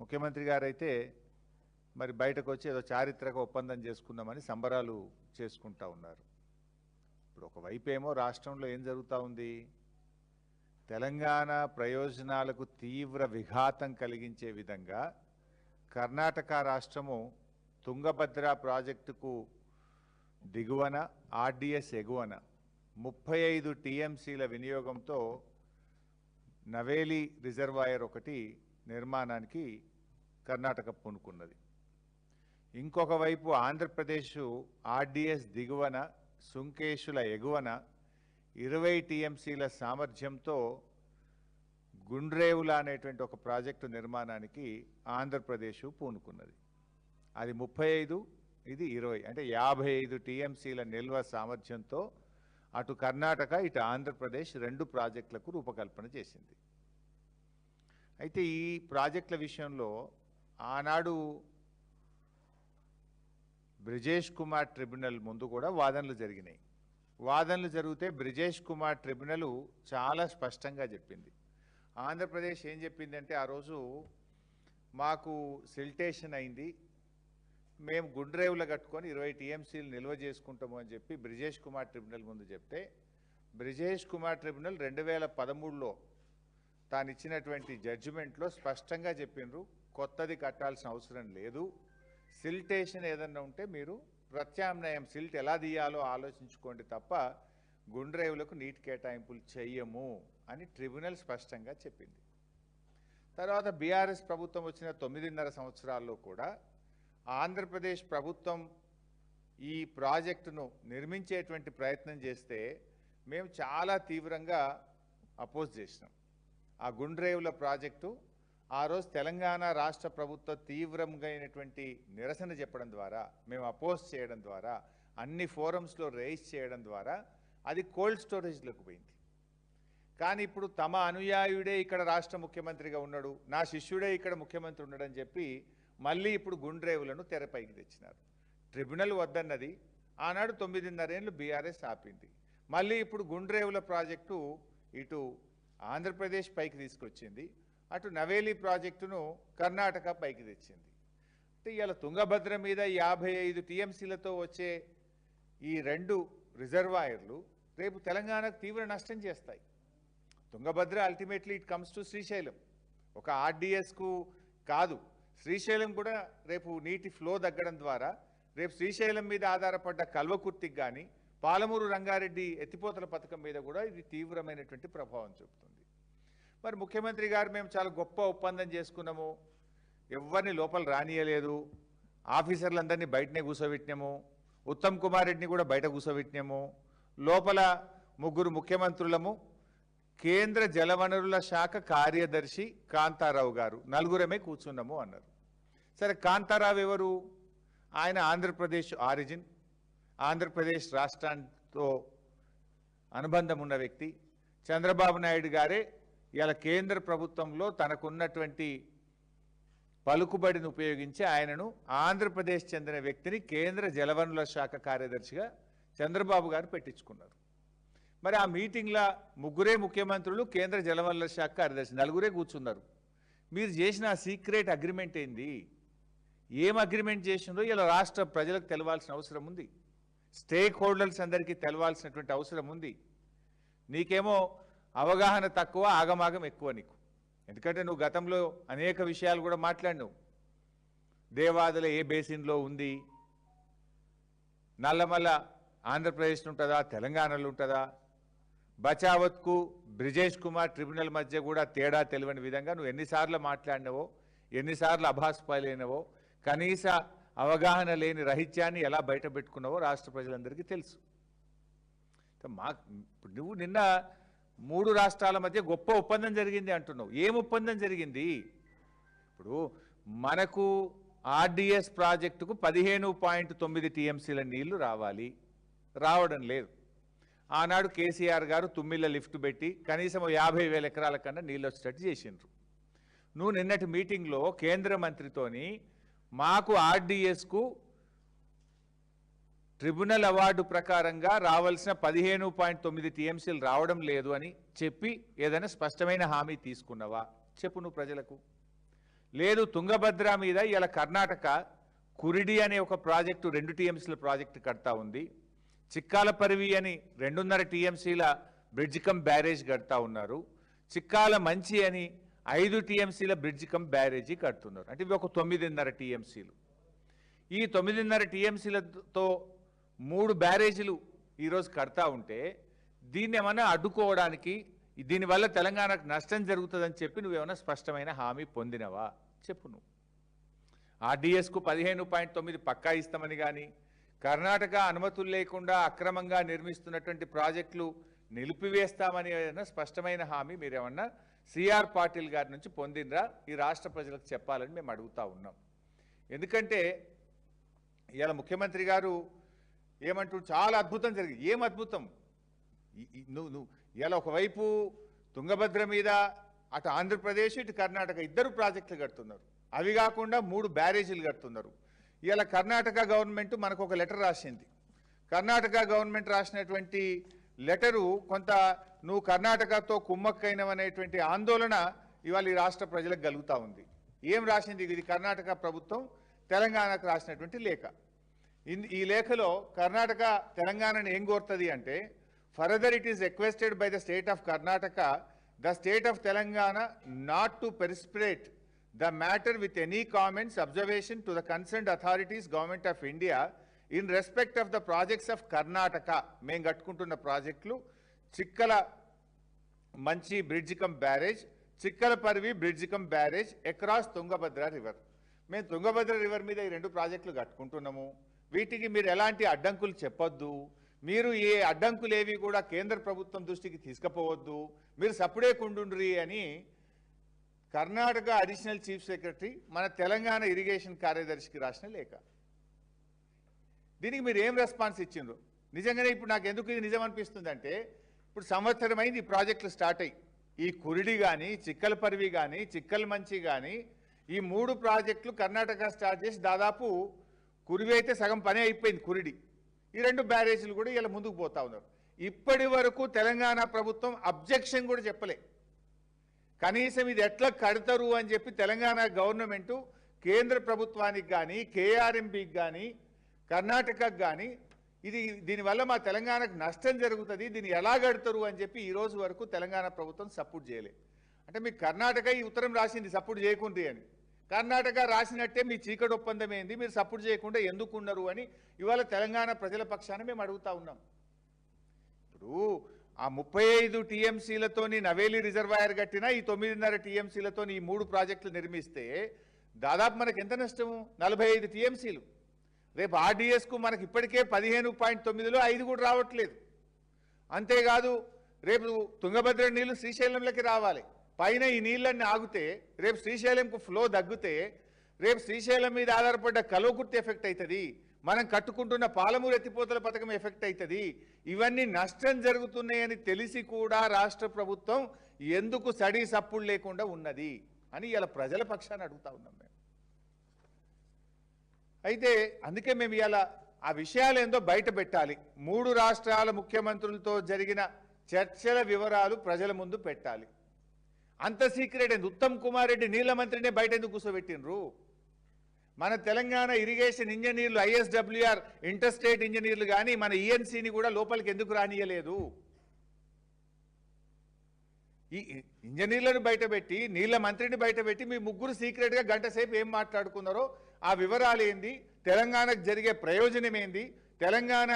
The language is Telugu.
ముఖ్యమంత్రి గారైతే మరి బయటకు వచ్చి ఏదో చారిత్రక ఒప్పందం చేసుకుందామని సంబరాలు చేసుకుంటా ఉన్నారు. ఇప్పుడు ఒకవైపేమో రాష్ట్రంలో ఏం జరుగుతూ ఉంది, తెలంగాణ ప్రయోజనాలకు తీవ్ర విఘాతం కలిగించే విధంగా కర్ణాటక రాష్ట్రము తుంగభద్ర ప్రాజెక్టుకు దిగువన ఆర్డిఎస్ ఎగువన 35 టీఎంసీల వినియోగంతో నవేలి రిజర్వాయర్ ఒకటి నిర్మాణానికి కర్ణాటక పూనుకున్నది. ఇంకొక వైపు ఆంధ్రప్రదేశ్ ఆర్డిఎస్ దిగువన సుంకేశుల ఎగువన 20 టీఎంసీల సామర్థ్యంతో గుండ్రేవుల అనేటువంటి ఒక ప్రాజెక్టు నిర్మాణానికి ఆంధ్రప్రదేశ్ పూనుకున్నది. అది 35, ఇది 20, అంటే 55 టీఎంసీల నిల్వ సామర్థ్యంతో అటు కర్ణాటక ఇటు ఆంధ్రప్రదేశ్ 2 ప్రాజెక్టులకు రూపకల్పన చేసింది. అయితే ఈ ప్రాజెక్టుల విషయంలో ఆనాడు బ్రిజేష్ కుమార్ ట్రిబ్యునల్ ముందు కూడా వాదనలు జరిగినాయి. వాదనలు జరిగితే బ్రిజేష్ కుమార్ ట్రిబ్యునల్ చాలా స్పష్టంగా చెప్పింది. ఆంధ్రప్రదేశ్ ఏం చెప్పిందంటే, ఆ రోజు మాకు సిల్టేషన్ అయింది, మేము గుండ్రేవులు కట్టుకొని 20 టీఎంసీలు నిల్వ చేసుకుంటాము అని చెప్పి బ్రిజేష్ కుమార్ ట్రిబ్యునల్ ముందు చెప్తే, బ్రిజేష్ కుమార్ ట్రిబ్యునల్ 2013లో తాను ఇచ్చినటువంటి జడ్జిమెంట్లో స్పష్టంగా చెప్పిండ్రు, కొత్తది కట్టాల్సిన అవసరం లేదు, సిల్టేషన్ ఏదన్నా ఉంటే మీరు ప్రత్యామ్నాయం సిల్ట్ ఎలా తీయాలో ఆలోచించుకోండి తప్ప గుండ్రేవులకు నీటి కేటాయింపులు చెయ్యము అని ట్రిబ్యునల్ స్పష్టంగా చెప్పింది. తర్వాత బీఆర్ఎస్ ప్రభుత్వం వచ్చిన 9.5 సంవత్సరాల్లో కూడా ఆంధ్రప్రదేశ్ ప్రభుత్వం ఈ ప్రాజెక్టును నిర్మించేటువంటి ప్రయత్నం చేస్తే మేము చాలా తీవ్రంగా అపోజ్ చేసినాం. ఆ గుండ్రేవుల ప్రాజెక్టు ఆ రోజు తెలంగాణ రాష్ట్ర ప్రభుత్వ తీవ్రంగా అయినటువంటి నిరసన చెప్పడం ద్వారా, మేము అపోజ్ చేయడం ద్వారా, అన్ని ఫోరమ్స్లో రైజ్ చేయడం ద్వారా అది కోల్డ్ స్టోరేజ్లోకి పోయింది. కానీ ఇప్పుడు తమ అనుయాయుడే ఇక్కడ రాష్ట్ర ముఖ్యమంత్రిగా ఉన్నాడు, నా శిష్యుడే ఇక్కడ ముఖ్యమంత్రి ఉన్నాడని చెప్పి మళ్ళీ ఇప్పుడు గుండ్రేవులను తెరపైకి తెచ్చినారు. ట్రిబ్యునల్ వద్దన్నది ఆనాడు 9.5 ఏళ్ళు బీఆర్ఎస్ ఆపింది. మళ్ళీ ఇప్పుడు గుండ్రేవుల ప్రాజెక్టు ఇటు ఆంధ్రప్రదేశ్ పైకి తీసుకొచ్చింది, అటు నవేలి ప్రాజెక్టును కర్ణాటక పైకి తెచ్చింది. అంటే ఇవాళ తుంగభద్ర మీద 55 టీఎంసీలతో వచ్చే ఈ 2 రిజర్వాయర్లు రేపు తెలంగాణకు తీవ్ర నష్టం చేస్తాయి. Tungabhadra ultimately it comes to Srisailam, ఒక ఆర్డిఎస్కు కాదు, శ్రీశైలం కూడా రేపు నీటి ఫ్లో తగ్గడం ద్వారా రేపు శ్రీశైలం మీద ఆధారపడ్డ కల్వకుర్తికి కానీ పాలమూరు రంగారెడ్డి ఎత్తిపోతల పథకం మీద కూడా ఇది తీవ్రమైనటువంటి ప్రభావం చూపుతుంది. మరి ముఖ్యమంత్రి గారు మేము చాలా గొప్ప ఒప్పందం చేసుకున్నాము, ఎవరిని లోపల రానియలేదు, ఆఫీసర్లందరినీ బయటనే కూర్చోబెట్టినాము, ఉత్తమ్ కుమార్ రెడ్డిని కూడా బయట కూర్చోబెట్టినాము, లోపల 3 ముఖ్యమంత్రులము, కేంద్ర జలవనరుల శాఖ కార్యదర్శి కాంతారావు గారు, 4గురమే కూర్చున్నాము అన్నారు. సరే, కాంతారావు ఎవరు? ఆయన ఆంధ్రప్రదేశ్ ఆరిజిన్, ఆంధ్రప్రదేశ్ రాష్ట్రంతో అనుబంధం ఉన్న వ్యక్తి. చంద్రబాబు నాయుడు గారే ఇలా కేంద్ర ప్రభుత్వంలో తనకున్నటువంటి పలుకుబడిని ఉపయోగించి ఆయనను ఆంధ్రప్రదేశ్ చెందిన వ్యక్తిని కేంద్ర జలవనరుల శాఖ కార్యదర్శిగా చంద్రబాబు గారు పెట్టించుకున్నారు. మరి ఆ మీటింగ్లో 3 ముఖ్యమంత్రులు, కేంద్ర జలవనరుల శాఖ కార్యదర్శి 4 కూర్చున్నారు. మీరు చేసిన సీక్రెట్ అగ్రిమెంట్ ఏంది? ఏం అగ్రిమెంట్ చేసిందో ఇలా రాష్ట్ర ప్రజలకు తెలవాల్సిన అవసరం ఉంది, స్టేక్ హోల్డర్స్ అందరికీ తెలవాల్సినటువంటి అవసరం ఉంది. నీకేమో అవగాహన తక్కువ, ఆగమాగం ఎక్కువ నీకు. ఎందుకంటే నువ్వు గతంలో అనేక విషయాలు కూడా మాట్లాడినావు. దేవాదుల ఏ బేసిన్లో ఉంది, నల్లమల్ల ఆంధ్రప్రదేశ్లో ఉంటుందా తెలంగాణలో ఉంటుందా, బచావత్కు బ్రిజేష్ కుమార్ ట్రిబ్యునల్ మధ్య కూడా తేడా తెలియని విధంగా నువ్వు ఎన్నిసార్లు మాట్లాడినవో, ఎన్నిసార్లు అభాస్పాలైనవో, కనీస అవగాహన లేని రహిత్యాన్ని ఎలా బయట పెట్టుకున్నావో రాష్ట్ర ప్రజలందరికీ తెలుసు. నువ్వు నిన్న 3 రాష్ట్రాల మధ్య గొప్ప ఒప్పందం జరిగింది అంటున్నావు. ఏం ఒప్పందం జరిగింది? ఇప్పుడు మనకు ఆర్డిఎస్ ప్రాజెక్టుకు 15.9 టీఎంసీల నీళ్లు రావాలి, రావడం లేదు. ఆనాడు కేసీఆర్ గారు తుమ్మిళ్ళ లిఫ్ట్ పెట్టి కనీసం 50,000 ఎకరాల కన్నా నీళ్ళు వచ్చేటట్టు చేసిండ్రు. నువ్వు నిన్నటి మీటింగ్లో కేంద్ర మంత్రితోని మాకు ఆర్డిఎస్కు ట్రిబ్యునల్ అవార్డు ప్రకారంగా రావాల్సిన 15.9 టీఎంసీలు రావడం లేదు అని చెప్పి ఏదైనా స్పష్టమైన హామీ తీసుకున్నావా? చెప్పు నువ్వు ప్రజలకు. లేదు తుంగభద్ర మీద ఇలా కర్ణాటక కురిడి అనే ఒక ప్రాజెక్టు 2 టీఎంసీల ప్రాజెక్టు కడతా ఉంది. చిక్కాలపరివి అని 2.5 టీఎంసీల బ్రిడ్జ్ కమ్ బ్యారేజ్ కడతా ఉన్నారు. చిక్కాల మంచి అని 5 టీఎంసీల బ్రిడ్జ్ కమ్ బ్యారేజీ కడుతున్నారు. అంటే ఇవి ఒక 9.5 టీఎంసీలు. ఈ 9.5 టీఎంసీలతో 3 బ్యారేజీలు ఈరోజు కడతా ఉంటే దీన్ని ఏమన్నా అడ్డుకోవడానికి, దీనివల్ల తెలంగాణకు నష్టం జరుగుతుందని చెప్పి నువ్వేమన్నా స్పష్టమైన హామీ పొందినవా చెప్పు. నువ్వు ఆర్డీఎస్కు 15.9 పక్కా ఇస్తామని కానీ, కర్ణాటక అనుమతులు లేకుండా అక్రమంగా నిర్మిస్తున్నటువంటి ప్రాజెక్టులు నిలిపివేస్తామని ఏదైనా స్పష్టమైన హామీ మీరేమన్నా సిఆర్ పాటిల్ గారి నుంచి పొందినరా ఈ రాష్ట్ర ప్రజలకు చెప్పాలని మేము అడుగుతా ఉన్నాం. ఎందుకంటే ఇవాళ ముఖ్యమంత్రి గారు ఏమంటూ చాలా అద్భుతం జరిగింది. ఏం అద్భుతం? నువ్వు ఇలా ఒకవైపు తుంగభద్ర మీద అటు ఆంధ్రప్రదేశ్ ఇటు కర్ణాటక 2 ప్రాజెక్టులు కడుతున్నారు. అవి కాకుండా 3 బ్యారేజీలు కడుతున్నారు. ఇలా కర్ణాటక గవర్నమెంట్ మనకు ఒక లెటర్ రాసింది. కర్ణాటక గవర్నమెంట్ రాసినటువంటి లెటరు కొంత నువ్వు కర్ణాటకతో కుమ్మక్కైనవనేటువంటి ఆందోళన ఇవాళ ఈ రాష్ట్ర ప్రజలకు కలుగుతూ ఉంది. ఏం రాసింది? ఇది కర్ణాటక ప్రభుత్వం తెలంగాణకు రాసినటువంటి లేఖ. ఈ లేఖలో కర్ణాటక తెలంగాణను ఏం కోరుతుంది అంటే, further it is requested by the state of Karnataka the state of Telangana not to precipitate the matter with any comments observation to the concerned authorities government of India in respect of the projects of Karnataka. మేము కట్టుకుంటున్న ప్రాజెక్టులు చిక్కల మంచి బ్రిడ్జ్ కమ్ బ్యారేజ్, చిక్కలపరివి bridge cum barrage across Tungabhadra river. మేము తుంగభద్ర రివర్ మీద ఈ 2 ప్రాజెక్టులు కట్టుకుంటున్నాము. వీటికి మీరు ఎలాంటి అడ్డంకులు చెప్పొద్దు. మీరు ఏ అడ్డంకులేవి కూడా కేంద్ర ప్రభుత్వం దృష్టికి తీసుకుపోవద్దు. మీరు సప్పుడే కుండుండ్రి అని కర్ణాటక అడిషనల్ చీఫ్ సెక్రటరీ మన తెలంగాణ ఇరిగేషన్ కార్యదర్శికి రాసిన లేఖ. దీనికి మీరు ఏం రెస్పాన్స్ ఇచ్చిండ్రు? నిజంగానే ఇప్పుడు నాకు ఎందుకు ఇది నిజం అనిపిస్తుంది అంటే, ఇప్పుడు సంవత్సరమైంది ఈ ప్రాజెక్టులు స్టార్ట్ అయ్యి. ఈ కురిడి కానీ, చిక్కలపరివి కానీ, చిక్కల మంచి కానీ, ఈ 3 ప్రాజెక్టులు కర్ణాటక స్టార్ట్ చేసి దాదాపు కురివి అయితే సగం పని అయిపోయింది. కురిడి ఈ 2 బ్యారేజీలు కూడా ఇలా ముందుకు పోతా ఉన్నారు. ఇప్పటి వరకు తెలంగాణ ప్రభుత్వం అబ్జెక్షన్ కూడా చెప్పలే. కనీసం ఇది ఎట్లా కడతారు అని చెప్పి తెలంగాణ గవర్నమెంటు కేంద్ర ప్రభుత్వానికి కానీ, కేఆర్ఎంబీకి కానీ, కర్ణాటకకు కానీ దీనివల్ల మా తెలంగాణకు నష్టం జరుగుతుంది, దీన్ని ఎలా కడతారు అని చెప్పి ఈ రోజు వరకు తెలంగాణ ప్రభుత్వం సపోర్ట్ చేయలే. అంటే మీకు కర్ణాటక ఈ ఉత్తరం రాసింది సపోర్ట్ చేయకుండ్రి అని. కర్ణాటక రాసినట్టే మీ చీకటి ఒప్పందం ఏంది, మీరు సపోర్ట్ చేయకుండా ఎందుకు ఉన్నారు అని ఇవాళ తెలంగాణ ప్రజల పక్షాన మేము అడుగుతా ఉన్నాం. ఇప్పుడు ఆ 35 టీఎంసీలతోని నవేలి రిజర్వాయర్ కట్టినా ఈ 9.5 టీఎంసీలతో ఈ 3 ప్రాజెక్టులు నిర్మిస్తే దాదాపు మనకు ఎంత నష్టము? 45 టీఎంసీలు. రేపు ఆర్డీఎస్కు మనకి ఇప్పటికే 15.9లో 5 కూడా రావట్లేదు. అంతేకాదు రేపు తుంగభద్ర నీళ్లు శ్రీశైలంలోకి రావాలి. పైన ఈ నీళ్ళన్నీ ఆగితే రేపు శ్రీశైలంకు ఫ్లో తగ్గితే రేపు శ్రీశైలం మీద ఆధారపడ్డ కల్వకుర్తి ఎఫెక్ట్ అవుతుంది. మనం కట్టుకుంటున్న పాలమూరు ఎత్తిపోతల పథకం ఎఫెక్ట్ అవుతుంది. ఇవన్నీ నష్టం జరుగుతున్నాయని తెలిసి కూడా రాష్ట్ర ప్రభుత్వం ఎందుకు సడీ సప్పుడు లేకుండా ఉన్నది అని ఇలా ప్రజల పక్షాన్ని అడుగుతా ఉన్నాం మేము. అయితే అందుకే మేము ఇలా ఆ విషయాలు ఏందో బయట పెట్టాలి. 3 రాష్ట్రాల ముఖ్యమంత్రులతో జరిగిన చర్చల వివరాలు ప్రజల ముందు పెట్టాలి. అంత సీక్రెట్ ఏంది? ఉత్తమ్ కుమార్ రెడ్డి నీళ్ల మంత్రినే బయట ఎందుకు కూర్చోబెట్టినరు? మన తెలంగాణ ఇరిగేషన్ ఇంజనీర్లు, ఐఎస్డబ్ల్యూఆర్ ఇంటర్స్టేట్ ఇంజనీర్లు కానీ మన ఈఎన్సీని కూడా లోపలికి ఎందుకు రానియలేదు? ఈ ఇంజనీర్లను బయటపెట్టి నీళ్ల మంత్రిని బయటపెట్టి మీ ముగ్గురు సీక్రెట్గా గంట సేపు ఏం మాట్లాడుకున్నారో ఆ వివరాలు ఏంది, తెలంగాణకు జరిగే ప్రయోజనం ఏంది, తెలంగాణ